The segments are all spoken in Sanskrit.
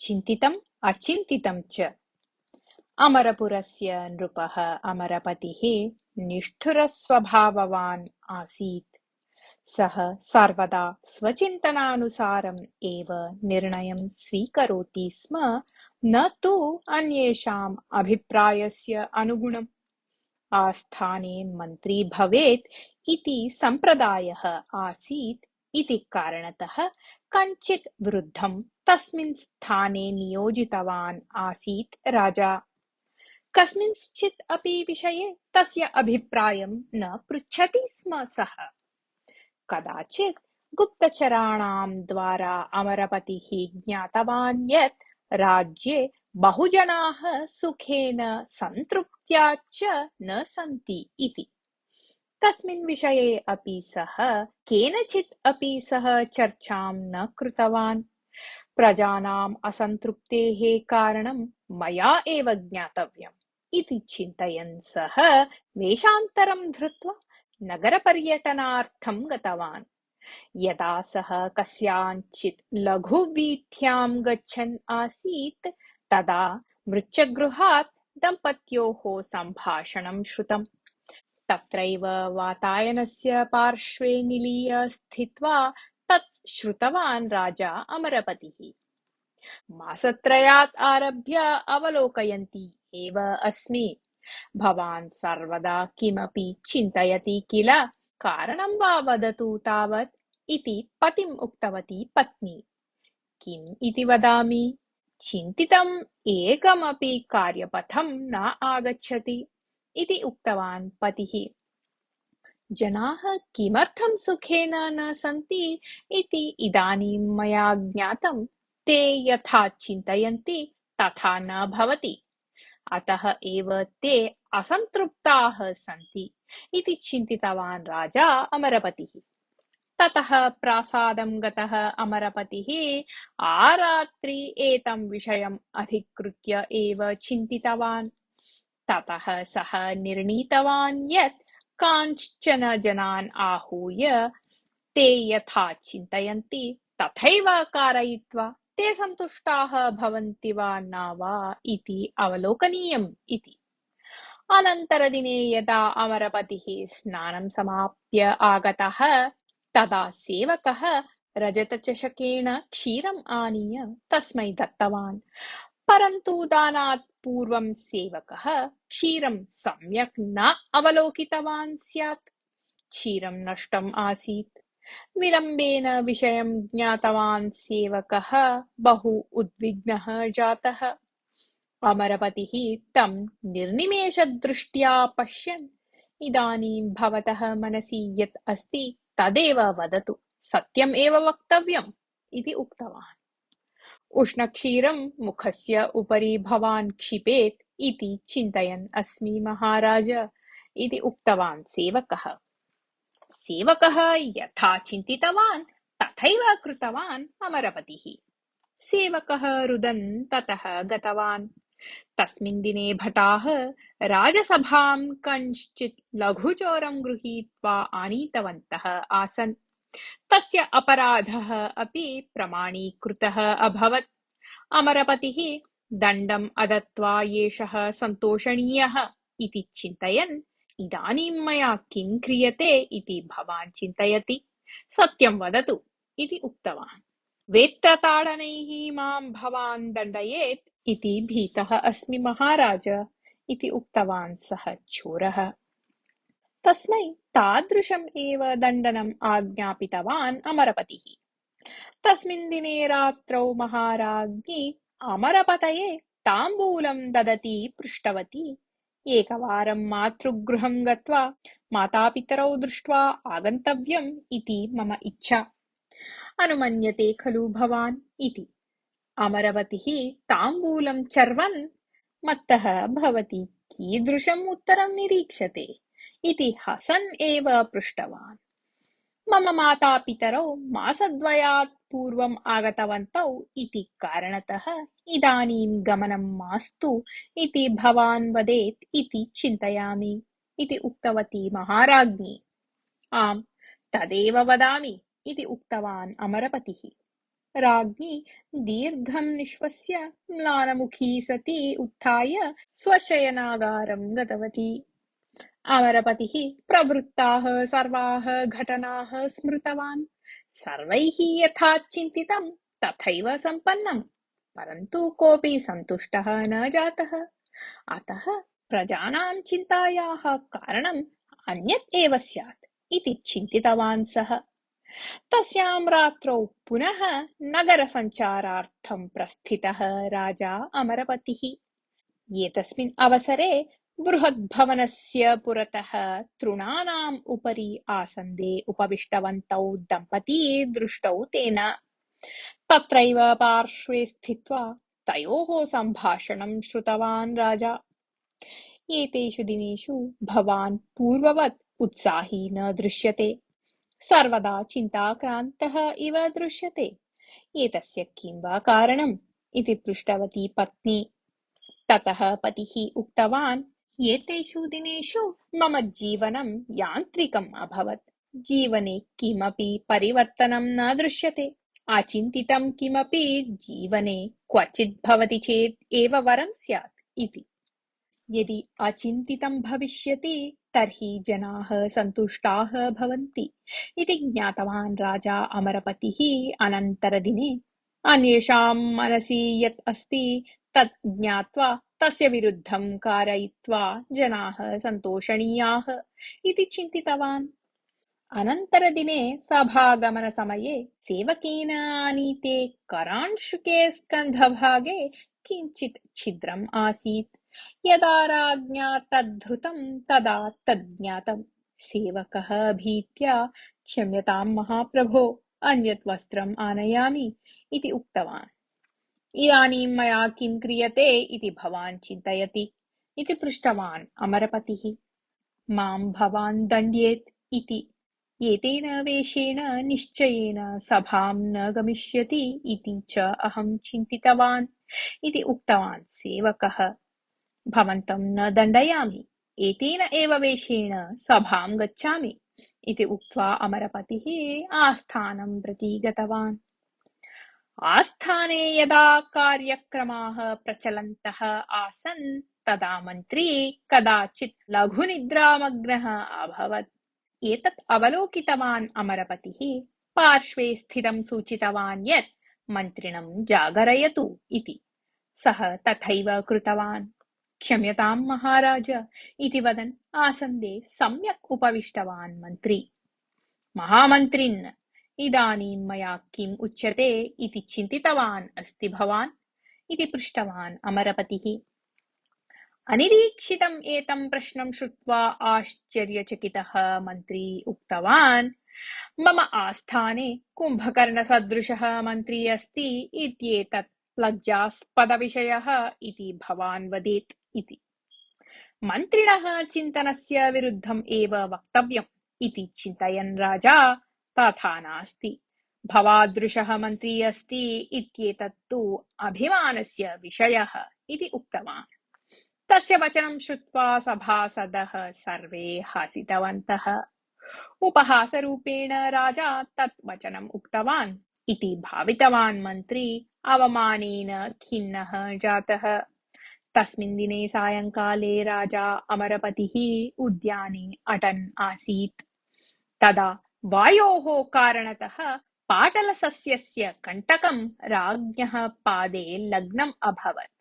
चिन्तितम् अचिन्तितं च। अमरपुरस्य नृपः अमरपतिः निष्ठुरस्वभाववान् आसीत्। सः सर्वदा स्वचिन्तनानुसारम् एव निर्णयं स्वीकरोति स्म, न तु अन्येषाम् अभिप्रायस्य अनुगुणम्। आस्थाने मन्त्री भवेत् इति सम्प्रदायः आसीत् इति कारणतः कञ्चित् वृद्धं तस्मिन् स्थाने नियोजितवान् आसीत् राजा। कस्मिंश्चित् अपि विषये तस्य अभिप्रायं न पृच्छति स्म सः। कदाचित् गुप्तचराणां द्वारा अमरपतिः ज्ञातवान् यत् राज्ये बहुजनाः सुखेन सन्तृप्त्या च न सन्ति इति। तस्मिन् विषये अपि सः केनचित् अपि सह चर्चां न कृतवान्। प्रजानाम् असन्तृप्तेः कारणं मया एव ज्ञातव्यम् इति चिन्तयन् सः वेषान्तरं धृत्वा नगरपर्यटनार्थं गतवान्। यदा सः कस्याञ्चित् लघुवीथ्यां गच्छन् आसीत् तदा मृच्छगृहात् दम्पत्योः सम्भाषणं श्रुतम्। तत्रैव वातायनस्य पार्श्वे निलीय स्थित्वा तत् श्रुतवान् राजा अमरपतिः। मासत्रयात् आरभ्य अवलोकयन्ती एव अस्मि। भवान् सर्वदा किमपि चिन्तयति किल? कारणं वा वदतु तावत् इति पतिम् उक्तवती पत्नी। किम् इति वदामि? चिन्तितम् एकमपि कार्यपथं न आगच्छति इति उक्तवान् पतिः। जनाः किमर्थं सुखेन न सन्ति इति इदानीं मया ज्ञातं। ते यथा चिन्तयन्ति तथा न भवति, अतः एव ते असन्तृप्ताः सन्ति इति चिन्तितवान् राजा अमरपतिः। ततः प्रासादं गतः अमरपतिः आरात्रि एतं विषयम् अधिकृत्य एव चिन्तितवान्। ततः सः निर्णीतवान् यत् कांश्चन जनान् आहूय ते यथा चिन्तयन्ति तथैव कारयित्वा ते सन्तुष्टाः भवन्ति वा न वा इति अवलोकनीयम् इति। अनन्तरदिने यदा अमरपतिः स्नानं समाप्य आगतः तदा सेवकः रजतचषकेण क्षीरम् आनीय तस्मै दत्तवान्। परन्तु दानात् पूर्वं सेवकः क्षीरं सम्यक् न अवलोकितवान् स्यात्। क्षीरं नष्टम् आसीत्। विलम्बेन विषयं ज्ञातवान् सेवकः बहु उद्विग्नः जातः। अमरपतिः तं निर्निमेषदृष्ट्या पश्यन्, इदानीं भवतः मनसि यत् अस्ति तदेव वदतु, सत्यम् एव वक्तव्यम् इति उक्तवान्। उष्णक्षीरं मुखस्य उपरि भवान् क्षिपेत् इति चिन्तयन् अस्मि महाराज इति उक्तवान् सेवकः। सेवकः यथा चिन्तितवान् तथैव कृतवान् अमरपतिः। सेवकः रुदन् ततः गतवान्। तस्मिन् दिने भटाः राजसभां कञ्चित् लघुचोरं गृहीत्वा आनीतवन्तः आसन्। तस्य अपराधः अपि प्रमाणीकृतः अभवत्। अमरपतिः दण्डम् अदत्त्वा एषः सन्तोषणीयः इति चिन्तयन्, इदानीं मया किं क्रियते इति भवान् चिन्तयति, सत्यं वदतु इति उक्तवान्। वेत्रताडनैः मां भवान् दण्डयेत् इति भीतः अस्मि महाराज इति उक्तवान् सः चोरः। तस्मै तादृशम् एव दण्डनम् आज्ञापितवान् अमरपतिः। तस्मिन् दिने रात्रौ महाराज्ञी अमरपतये ताम्बूलं ददती पृष्टवती। एकवारं मातृगृहं गत्वा मातापितरौ दृष्ट्वा आगन्तव्यम् इति मम इच्छा। अनुमन्यते खलु भवान् इति। अमरवतिः ताम्बूलं चर्वन्, मत्तः भवती कीदृशम् उत्तरं निरीक्षते इति हसन् एव पृष्टवान्। मम मातापितरौ मासद्वयात् पूर्वम् आगतवन्तौ इति कारणतः इदानीं गमनं मास्तु इति भवान् वदेत् इति चिन्तयामि इति उक्तवती महाराज्ञी। आम्, तदेव वदामि इति उक्तवान् अमरपतिः। राज्ञी दीर्घं निश्वस्य म्लानमुखी सती उत्थाय स्वशयनागारं गतवती। अमरपतिः प्रवृत्ताः सर्वाः घटनाः स्मृतवान्। सर्वैः यथा चिन्तितं तथैव सम्पन्नम्, परन्तु कोऽपि सन्तुष्टः न जातः। अतः प्रजानां चिन्तायाः कारणम् अन्यत् एव स्यात् इति चिन्तितवान् सः। तस्यां रात्रौ पुनः नगरसञ्चारार्थं प्रस्थितः राजा अमरपतिः। एतस्मिन् अवसरे बृहद्भवनस्य पुरतः तृणानाम् उपरि आसन्दे उपविष्टवन्तौ दम्पती दृष्टौ तेन। तत्रैव पार्श्वे स्थित्वा तयोः सम्भाषणं श्रुतवान् राजा। एतेषु दिनेषु भवान् पूर्ववत् उत्साही न दृश्यते, सर्वदा चिन्ताक्रान्तः इव दृश्यते। एतस्य किं वा कारणम् इति पृष्टवती पत्नी। ततः पतिः उक्तवान्, एतेषु दिनेषु मम जीवनं यान्त्रिकम् अभवत्। जीवने किमपि परिवर्तनं न दृश्यते। अचिन्तितं किमपि जीवने क्वचित् भवति चेत् एव वरं स्यात् इति। यदि अचिन्तितं भविष्यति तर्हि जनाः सन्तुष्टाः भवन्ति इति ज्ञातवान् राजा अमरपतिः। अनन्तरदिने अन्येषां मनसि यत् अस्ति तत् ज्ञात्वा तस्य विरुद्धं कारयित्वा जनाः सन्तोषणीयाः इति चिन्तितवान्। अनन्तरदिने सभागमनसमये सेवकेन आनीते करांशुके स्कन्धभागे किञ्चित् छिद्रम् आसीत्। यदा राज्ञा तद्धृतं तदा तज्ज्ञातम्। सेवकः भीत्या, क्षम्यतां महाप्रभो, अन्यत् वस्त्रम् आनयामि इति उक्तवान्। इदानीं मया किं क्रियते इति भवान् चिन्तयति इति पृष्टवान् अमरपतिः। मां भवान् दण्ड्येत् इति। एतेन वेषेण निश्चयेन सभां न गमिष्यति इति च अहं चिन्तितवान् इति उक्तवान् सेवकः। भवन्तं न दण्डयामि, एतेन एव वेषेण सभां गच्छामि इति उक्त्वा अमरपतिः आस्थानं प्रति गतवान्। आस्थाने यदा कार्यक्रमाः प्रचलन्तः आसन् तदा मन्त्री कदाचित् लघुनिद्रामग्नः अभवत्। एतत् अवलोकितवान् अमरपतिः पार्श्वे स्थितं सूचितवान् यत् मन्त्रिणं जागरयतु इति। सः तथैव कृतवान्। क्षम्यतां महाराज इति वदन् आसन्दे सम्यक् उपविष्टवान् मन्त्री। महामन्त्रिन्, इदानीं मया किम् उच्यते इति चिन्तितवान् अस्ति भवान् इति पृष्टवान् अमरपतिः। अनिरीक्षितम् एतं प्रश्नं श्रुत्वा आश्चर्यचकितः मन्त्री उक्तवान्, मम आस्थाने कुम्भकर्णसदृशः मन्त्री अस्ति इत्येतत् लज्जास्पदविषयः इति भवान् वदेत् इति। मन्त्रिणः चिन्तनस्य विरुद्धम् एव वक्तव्यम् इति चिन्तयन् राजा, तथा नास्ति, भवादृशः मन्त्री अस्ति इत्येतत् तु अभिमानस्य विषयः इति उक्तवान्। तस्य वचनं श्रुत्वा सभासदः सर्वे हसितवन्तः। उपहासरूपेण राजा तत् वचनम् उक्तवान् इति भावितवान् मन्त्री अवमानेन खिन्नः जातः। तस्मिन् दिने सायंकाले राजा अमरपतिः उद्याने अटन् आसीत्। तदा वायोः कारणतः पाटलसस्यस्य कण्टकं राज्ञः पादे लग्नम् अभवत्।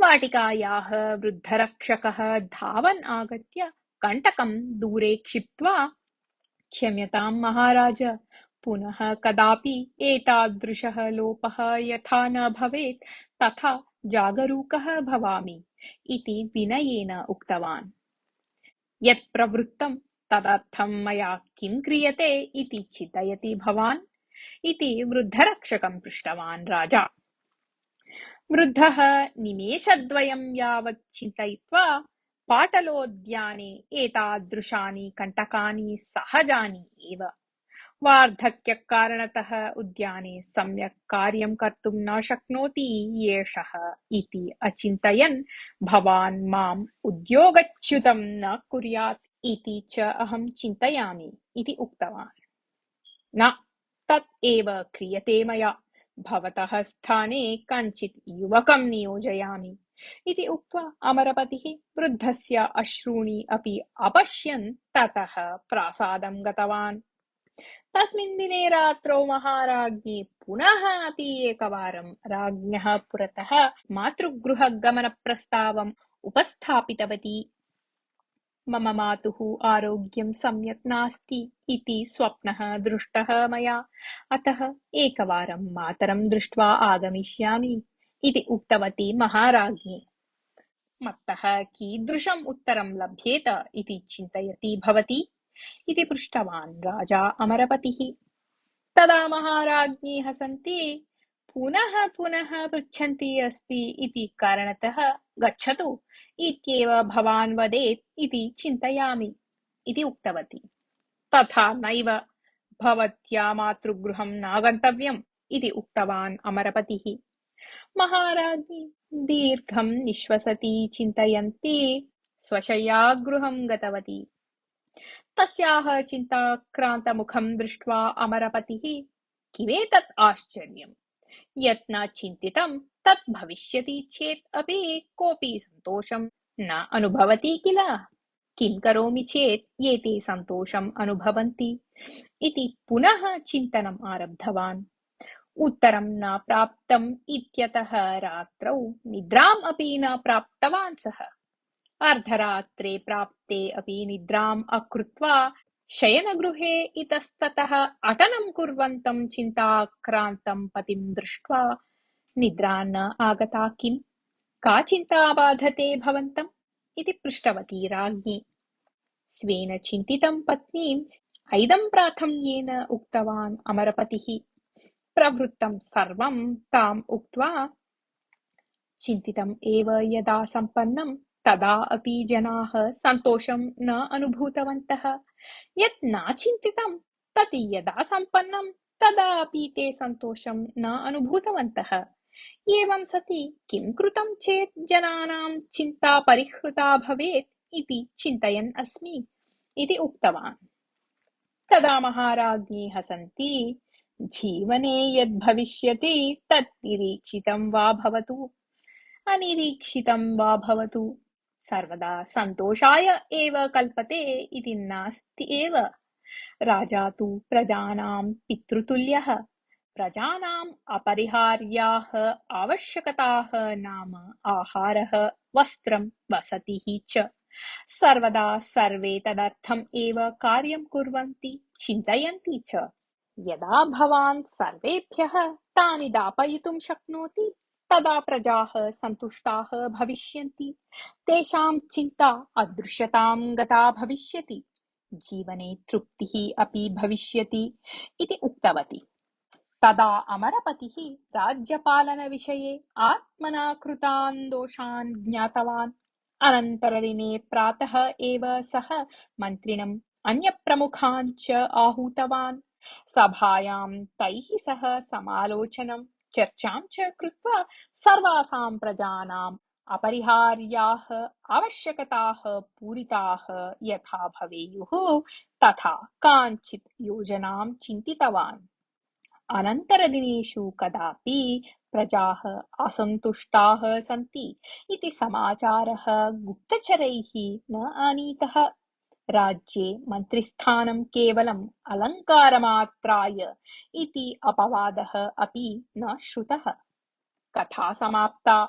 वाटिकायाः वृद्धरक्षकः धावन् आगत्य कण्टकं दूरे क्षिप्त्वा, क्षम्यतां महाराज, पुनः कदापि एतादृशः लोपः यथा न भवेत् तथा जागरूकः भवामि इति विनयेन उक्तवान्। यत् प्रवृत्तं तदर्थं मया किं क्रियते इति चिन्तयति भवान् इति वृद्धरक्षकं पृष्टवान् राजा। वृद्धः निमेषद्वयं यावत् चिन्तयित्वा, पाटलोद्याने एतादृशानि कण्टकानि सहजानि एव, वार्धक्यकारणतः उद्याने सम्यक् कार्यं कर्तुं न शक्नोति एषः इति अचिन्तयन् भवान् माम् उद्योगच्युतं न कुर्यात् इति च अहं चिन्तयामि इति उक्तवान्। न, तत् एव क्रियते मया, भवतः स्थाने कञ्चित् युवकं नियोजयामि इति उक्त्वा अमरपतिः वृद्धस्य अश्रूणि अपि अपश्यन् ततः प्रासादं गतवान्। तस्मिन् दिने रात्रौ महाराज्ञी पुनः अपि एकवारं राज्ञः पुरतः मातृगृहगमनप्रस्तावम् उपस्थापितवती। मम मातुः आरोग्यं सम्यक् नास्ति इति स्वप्नः दृष्टः मया, अतः एकवारं मातरं दृष्ट्वा आगमिष्यामि इति उक्तवती महाराज्ञी। मत्तः कीदृशम् उत्तरं लभ्येत इति चिन्तयति भवती इति पृष्टवान् राजा अमरपतिः। तदा महाराज्ञी हसन्ती पुनः पुनः पृच्छन्ती अस्ति इति कारणतः गच्छतु इत्येव भवान् वदेत् इति चिन्तयामि इति उक्तवती। तथा नैव, भवत्या मातृगृहं नागन्तव्यम् इति उक्तवान् अमरपतिः। महाराज्ञी दीर्घं निश्वसति चिन्तयन्ती स्वशय्यागृहं गतवती। तस्याः चिन्ताक्रान्तमुखं दृष्ट्वा अमरपतिः किमेतत् आश्चर्यम्, यत् न चिन्तितं तत् भविष्यति चेत् अपि कोऽपि सन्तोषं न अनुभवति किल। किं करोमि चेत् एते सन्तोषम् अनुभवन्ति इति पुनः चिन्तनम् आरब्धवान्। उत्तरं न प्राप्तम् इत्यतः रात्रौ निद्राम् अपि न प्राप्तवान् सः। अर्धरात्रे प्राप्ते अपि निद्राम् अकृत्वा शयनगृहे इतस्ततः अटनं कुर्वन्तं चिन्ताक्रान्तं पतिं दृष्ट्वा निद्रा न आगता किम्, का चिन्ता बाधते भवन्तम् इति पृष्टवती राज्ञी। स्वेन चिन्तितं पत्नीम् ऐदम्प्राथम्येन उक्तवान् अमरपतिः। प्रवृत्तं सर्वं ताम् उक्त्वा चिन्तितम् एव यदा सम्पन्नं तदा अपि जनाः सन्तोषं न अनुभूतवन्तः। यत् नाचिन्तितं तत् यदा सम्पन्नं तदा अपि ते सन्तोषं न अनुभूतवन्तः। एवं सति किं कृतं चेत् जनानां चिन्ता परिहृता भवेत् इति चिन्तयन् अस्मि इति उक्तवान्। तदा महाराज्ञी हसन्ती जीवने यद् भविष्यति तत् निरीक्षितं वा भवतु अनिरीक्षितं वा भवतु सर्वदा सन्तोषाय एव कल्पते इति नास्ति एव। राजा तु प्रजानां पितृतुल्यः। प्रजानाम् अपरिहार्याः आवश्यकताः नाम आहारः, वस्त्रं, वसतिः च सर्वदा सर्वे तदर्थम् एव कार्यं कुर्वन्ति, चिन्तयन्ति च। यदा भवान् सर्वेभ्यः तानि दापयितुं शक्नोति तदा प्रजाः सन्तुष्टाः भविष्यन्ति, तेषां चिन्ता अदृश्यतां गता भविष्यति, जीवने तृप्तिः अपि भविष्यति इति उक्तवती। तदा अमरपतिः राज्यपालनविषये आत्मना कृतान् दोषान् ज्ञातवान्। अनन्तरदिने प्रातः एव सः मन्त्रिणम् अन्यप्रमुखान् च आहूतवान्। सभायां तैः सह समालोचनं चर्चां च कृत्वा सर्वासां प्रजानाम् अपरिहार्याः आवश्यकताः पूरिताः यथा भवेयुः तथा काञ्चित् योजनां चिन्तितवान्। अनन्तरदिनेषु कदापि प्रजाः असन्तुष्टाः सन्ति इति समाचारः गुप्तचरैः न आनीतः। राज्ये मन्त्रिस्थानं केवलम् अलङ्कारमात्राय इति अपवादः अपि न श्रुतः। कथा समाप्ता।